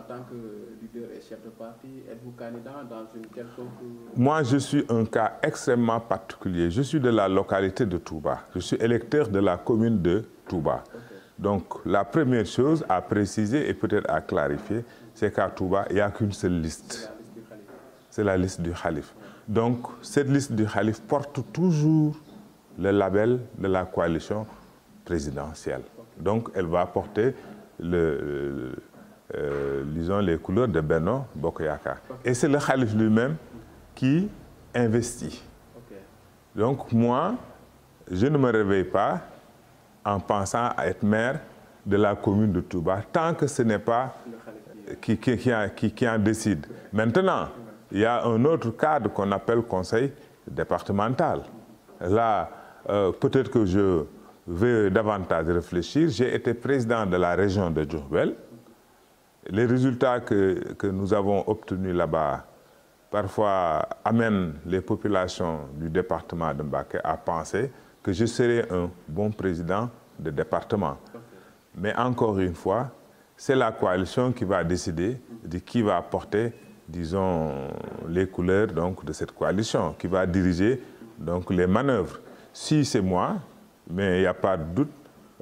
en tant que leader et chef de parti, êtes-vous candidat dans une quelconque... Moi, je suis un cas extrêmement particulier. Je suis de la localité de Touba. Je suis électeur de la commune de Touba. Okay. Donc, la première chose à préciser et peut-être à clarifier, c'est qu'à Touba, il n'y a qu'une seule liste. C'est la liste du Khalif. Donc, cette liste du Khalif porte toujours le label de la coalition présidentielle. Donc, elle va porter disons, les couleurs de Benno Bokk Yakaar. Et c'est le Khalif lui-même qui investit. Donc, moi, je ne me réveille pas en pensant à être maire de la commune de Touba, tant que ce n'est pas qui en décide. Maintenant, il y a un autre cadre qu'on appelle conseil départemental. Là, peut-être que je vais davantage réfléchir. J'ai été président de la région de Diourbel. Les résultats que nous avons obtenus là-bas, parfois amènent les populations du département de Mbacké à penser que je serai un bon président de département. Mais encore une fois, c'est la coalition qui va décider de qui va porter, disons, les couleurs donc, de cette coalition, qui va diriger donc, les manœuvres. Si c'est moi, mais il n'y a pas de doute,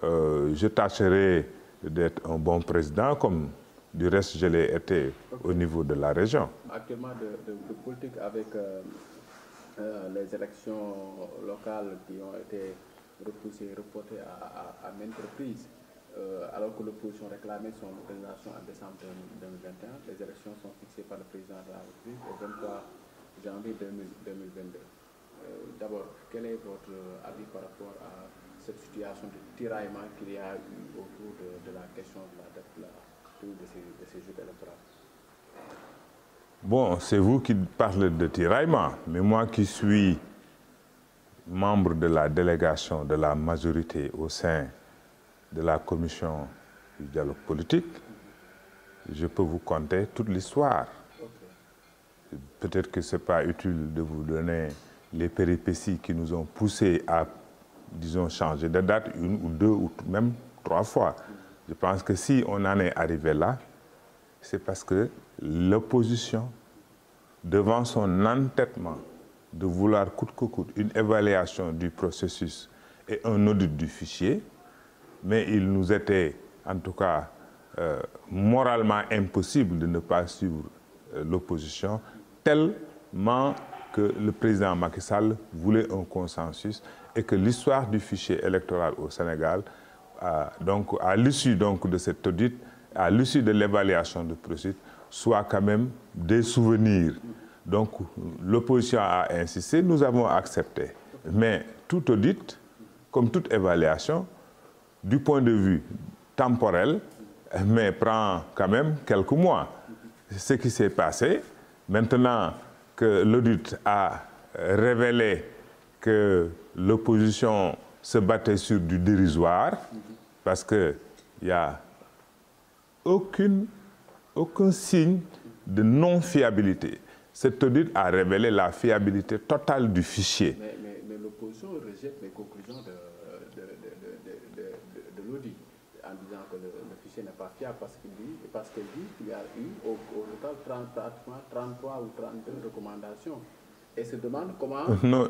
je tâcherai d'être un bon président, comme du reste je l'ai été au niveau de la région. Actuellement, de politique avec les élections locales qui ont été repoussées, reportées à maintes reprises, alors que l'opposition réclamait son organisation en décembre 2021, les élections sont fixées par le président de la République au 23 janvier 2022. D'abord, quel est votre avis par rapport à cette situation de tiraillement qu'il y a eu autour de la question de la dette de ces jeux électoraux? Bon, c'est vous qui parlez de tiraillement, mais moi qui suis membre de la délégation de la majorité au sein de la commission du dialogue politique, je peux vous conter toute l'histoire. Okay. Peut-être que ce n'est pas utile de vous donner les péripéties qui nous ont poussés à, disons, changer de date une ou deux ou même trois fois. Je pense que si on en est arrivé là, c'est parce que l'opposition, devant son entêtement de vouloir coûte que coûte une évaluation du processus et un audit du fichier, mais il nous était en tout cas moralement impossible de ne pas suivre l'opposition, tellement que le président Macky Sall voulait un consensus et que l'histoire du fichier électoral au Sénégal, donc à l'issue de cet audit, à l'issue de l'évaluation du processus, soit quand même des souvenirs. Donc l'opposition a insisté, nous avons accepté. Mais tout audit, comme toute évaluation, du point de vue temporel, mais prend quand même quelques mois. Ce qui s'est passé, maintenant que l'audit a révélé que l'opposition se battait sur du dérisoire, parce qu'il n'y a aucun signe de non-fiabilité. Cet audit a révélé la fiabilité totale du fichier. Mais l'opposition rejette les conclusions de l'audit en disant que le fichier n'est pas fiable parce qu'elle dit qu'il y a eu au total pratiquement 33 ou 32 recommandations. Et se demande comment... Non,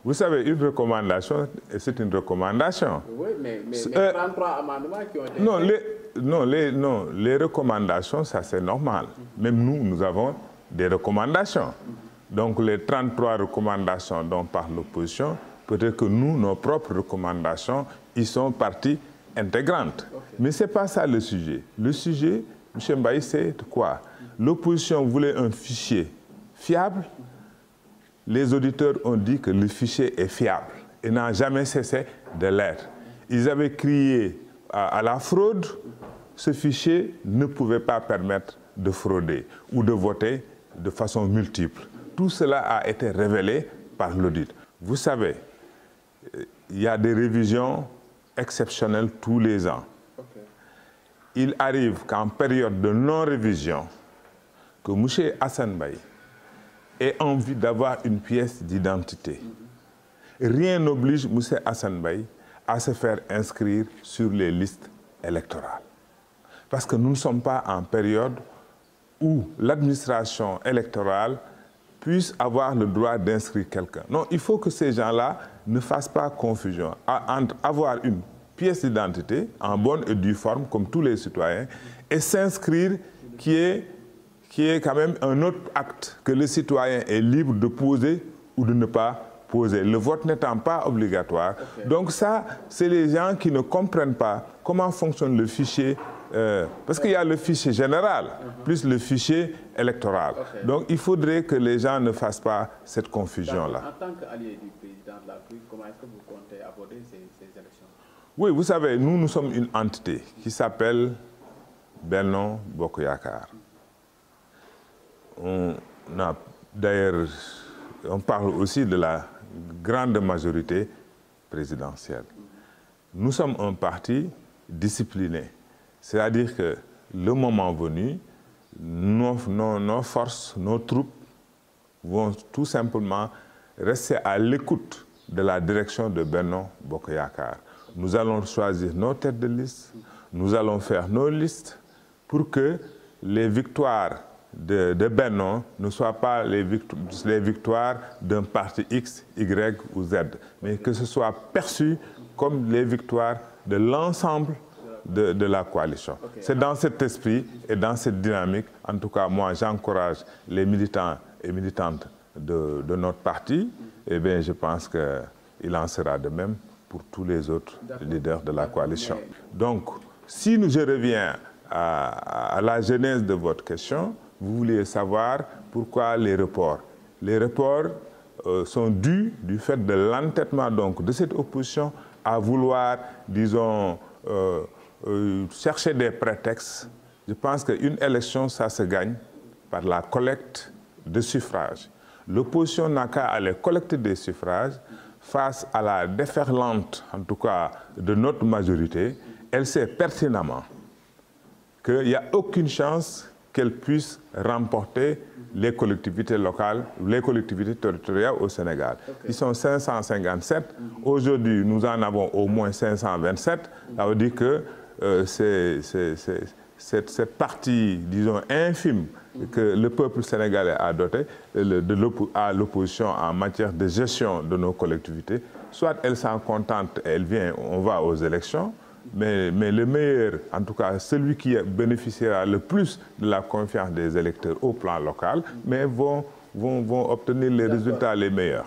vous savez, une recommandation, c'est une recommandation. Oui, mais 33 amendements qui ont été... Non, les recommandations, ça c'est normal. Même nous avons des recommandations. Donc les 33 recommandations dont parle l'opposition, peut-être que nous, nos propres recommandations, y sont partie intégrante. Okay. Mais ce n'est pas ça le sujet. Le sujet, M. Mbaye, c'est quoi? L'opposition voulait un fichier fiable. Les auditeurs ont dit que le fichier est fiable et n'a jamais cessé de l'être. Ils avaient crié à la fraude. Ce fichier ne pouvait pas permettre de frauder ou de voter de façon multiple. Tout cela a été révélé par l'audit. Vous savez, il y a des révisions exceptionnelles tous les ans. Okay. Il arrive qu'en période de non-révision, que M. Hassan Mbaye ait envie d'avoir une pièce d'identité. Rien n'oblige M. Hassan Mbaye à se faire inscrire sur les listes électorales. Parce que nous ne sommes pas en période où l'administration électorale puisse avoir le droit d'inscrire quelqu'un. Non, il faut que ces gens-là ne fassent pas confusion entre avoir une pièce d'identité en bonne et due forme, comme tous les citoyens, et s'inscrire qui est quand même un autre acte que le citoyen est libre de poser ou de ne pas poser, le vote n'étant pas obligatoire. Okay. Donc ça, c'est les gens qui ne comprennent pas comment fonctionne le fichier, parce qu'il y a le fichier général, plus le fichier électoral. Okay. Donc il faudrait que les gens ne fassent pas cette confusion-là. En tant qu'allié du président de la République, comment est-ce que vous comptez aborder ces élections? Oui, vous savez, nous sommes une entité qui s'appelle Benno Bokk Yakaar. On parle aussi de la grande majorité présidentielle. Nous sommes un parti discipliné, c'est-à-dire que le moment venu, nos forces, nos troupes vont tout simplement rester à l'écoute de la direction de Benno Bokk Yakaar. Nous allons choisir nos têtes de liste, nous allons faire nos listes pour que les victoires de Benno ne soient pas les victoires d'un parti X, Y ou Z, mais que ce soit perçu comme les victoires de l'ensemble de la coalition. Okay. C'est dans cet esprit et dans cette dynamique, en tout cas moi j'encourage les militants et militantes de notre parti, et bien je pense qu'il en sera de même pour tous les autres leaders de la coalition. Donc, si je reviens à la genèse de votre question, vous voulez savoir pourquoi les reports. Les reports sont dus du fait de l'entêtement donc de cette opposition à vouloir, disons, chercher des prétextes. Je pense qu'une élection, ça se gagne par la collecte de suffrages. L'opposition n'a qu'à aller collecter des suffrages face à la déferlante, en tout cas, de notre majorité. Elle sait pertinemment qu'il n'y a aucune chance qu'elle puisse remporter les collectivités locales, les collectivités territoriales au Sénégal. Okay. Ils sont 557. Aujourd'hui, nous en avons au moins 527. Ça veut dire que cette partie, disons, infime que le peuple sénégalais a dotée à l'opposition en matière de gestion de nos collectivités, soit elle s'en contente, elle vient, on va aux élections, mais le meilleur, en tout cas celui qui bénéficiera le plus de la confiance des électeurs au plan local, mais vont obtenir les résultats les meilleurs.